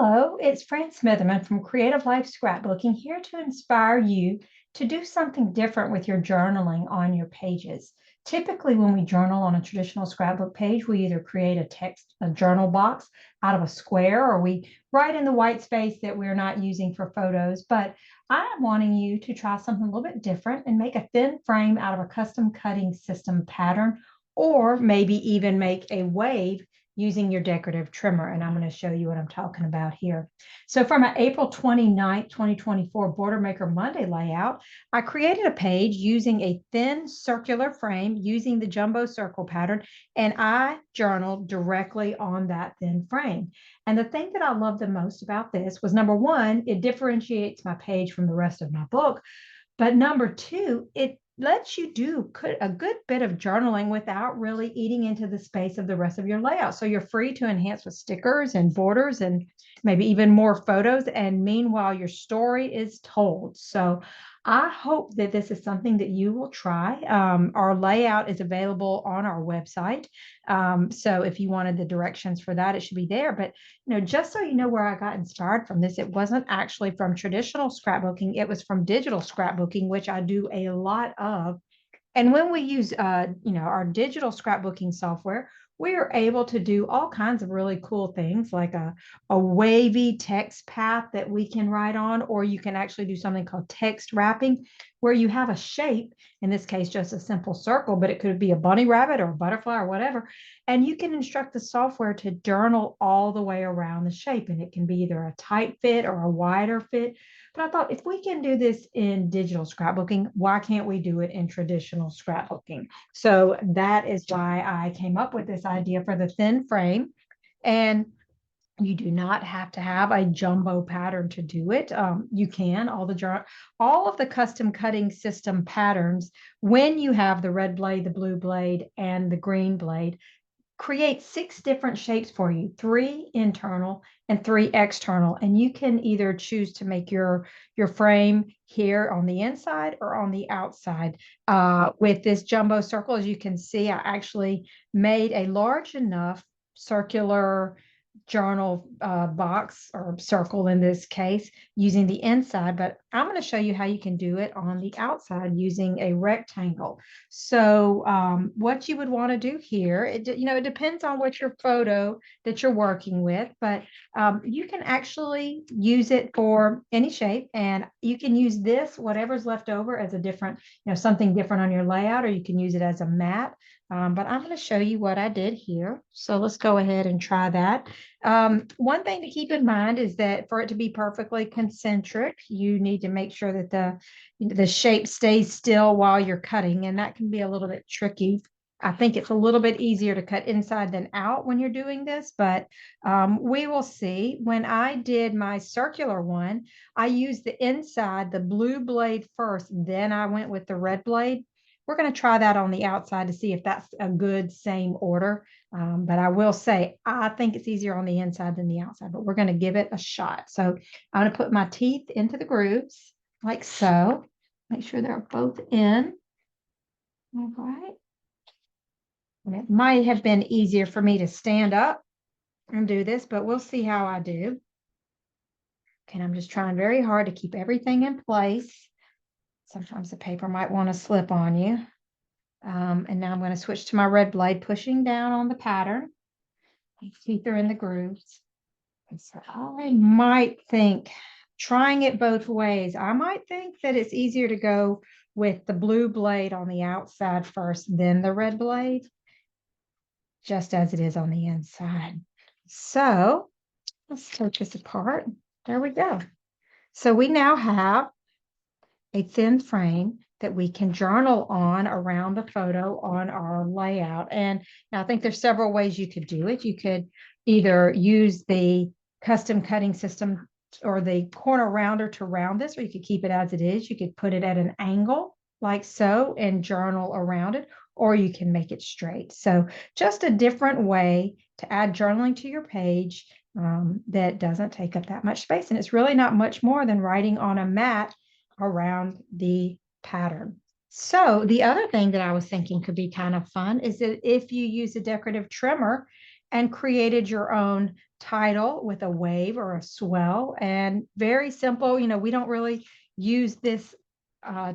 Hello, it's Fran Smitherman from Creative Life Scrapbooking here to inspire you to do something different with your journaling on your pages. Typically, when we journal on a traditional scrapbook page, we either create a journal box out of a square, or we write in the white space that we're not using for photos. But I'm wanting you to try something a little bit different and make a thin frame out of a custom cutting system pattern, or maybe even make a wave using your decorative trimmer. And I'm going to show you what I'm talking about here. So from an April 29th, 2024 Border Maker Monday layout, I created a page using a thin circular frame using the jumbo circle pattern, and I journaled directly on that thin frame. And the thing that I love the most about this was, number one, it differentiates my page from the rest of my book. But number two, it lets you do a good bit of journaling without really eating into the space of the rest of your layout. So you're free to enhance with stickers and borders and maybe even more photos. And meanwhile, your story is told. So I hope that this is something that you will try. Our layout is available on our website. So if you wanted the directions for that, it should be there. But just so you know where I got inspired from this, it wasn't actually from traditional scrapbooking. It was from digital scrapbooking, which I do a lot of. And when we use, our digital scrapbooking software, we are able to do all kinds of really cool things, like a wavy text path that we can write on, or you can actually do something called text wrapping, where you have a shape, in this case, just a simple circle, but it could be a bunny rabbit or a butterfly or whatever. And you can instruct the software to journal all the way around the shape. And it can be either a tight fit or a wider fit. But I thought, if we can do this in digital scrapbooking, why can't we do it in traditional scrapbooking? So that is why I came up with this idea for the thin frame. And you do not have to have a jumbo pattern to do it. You can all of the custom cutting system patterns, when you have the red blade, the blue blade, and the green blade, create 6 different shapes for you, 3 internal and 3 external. And you can either choose to make your frame here on the inside or on the outside. With this jumbo circle, as you can see, I actually made a large enough circular journal box, or circle in this case, using the inside, but I'm going to show you how you can do it on the outside using a rectangle. So what you would want to do here, it depends on what your photo that you're working with, but you can actually use it for any shape, and you can use this, whatever's left over, as a different, something different on your layout, or you can use it as a mat. But I'm going to show you what I did here. So let's go ahead and try that. One thing to keep in mind is that for it to be perfectly concentric, you need to make sure that the shape stays still while you're cutting, and that can be a little bit tricky. I think it's a little bit easier to cut inside than out when you're doing this, but we will see. When I did my circular one, I used the inside, the blue blade first, then I went with the red blade. We're going to try that on the outside to see if that's a good same order. But I will say, I think it's easier on the inside than the outside, but we're going to give it a shot. So I'm going to put my teeth into the grooves like so. Make sure they're both in. All right. And it might have been easier for me to stand up and do this, but we'll see how I do. Okay, and I'm just trying very hard to keep everything in place. Sometimes the paper might want to slip on you. And now I'm going to switch to my red blade, pushing down on the pattern. My teeth are in the grooves. And so I might think, trying it both ways, I might think that it's easier to go with the blue blade on the outside first, then the red blade, just as it is on the inside. So let's take this apart. There we go. So we now have a thin frame that we can journal on around the photo on our layout. And I think there's several ways you could do it. You could either use the custom cutting system or the corner rounder to round this, or you could keep it as it is. You could put it at an angle like so and journal around it, or you can make it straight. So just a different way to add journaling to your page that doesn't take up that much space. And it's really not much more than writing on a mat around the pattern. So the other thing that I was thinking could be kind of fun is that if you use a decorative trimmer, and created your own title with a wave or a swell, and very simple. We don't really use this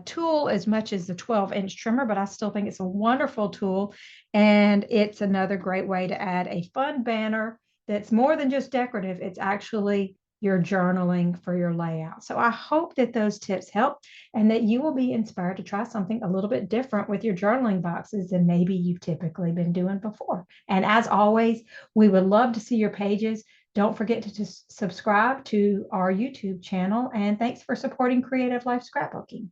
tool as much as the 12-inch trimmer, but I still think it's a wonderful tool. And it's another great way to add a fun banner that's more than just decorative. It's actually your journaling for your layout. So I hope that those tips help and that you will be inspired to try something a little bit different with your journaling boxes than maybe you've typically been doing before. And as always, we would love to see your pages. Don't forget to just subscribe to our YouTube channel. And thanks for supporting Creative Life Scrapbooking.